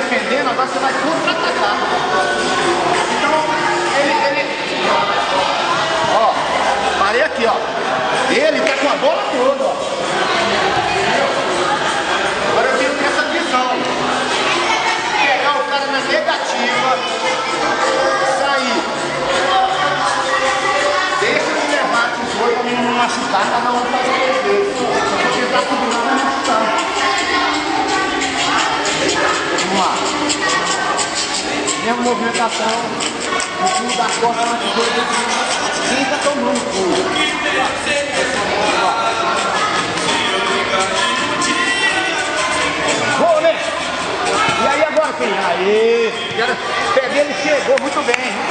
defendendo, agora você vai contra-atacar. Então, ele... Ó, parei aqui, ó. Ele tá com a bola toda, ó. Agora eu tenho que ter essa visão. Pegar o cara na negativa, sair. Deixa ele levar a tesoura pra mim não machucar, cada um faz o que fez. Porque tá combinando a machucar. Vamos lá. Mesma movimentação. O pulo da corda na tesoura. Quem tá tomando pulo? Boa, né? E aí agora quem? Aí! O pé dele chegou muito bem.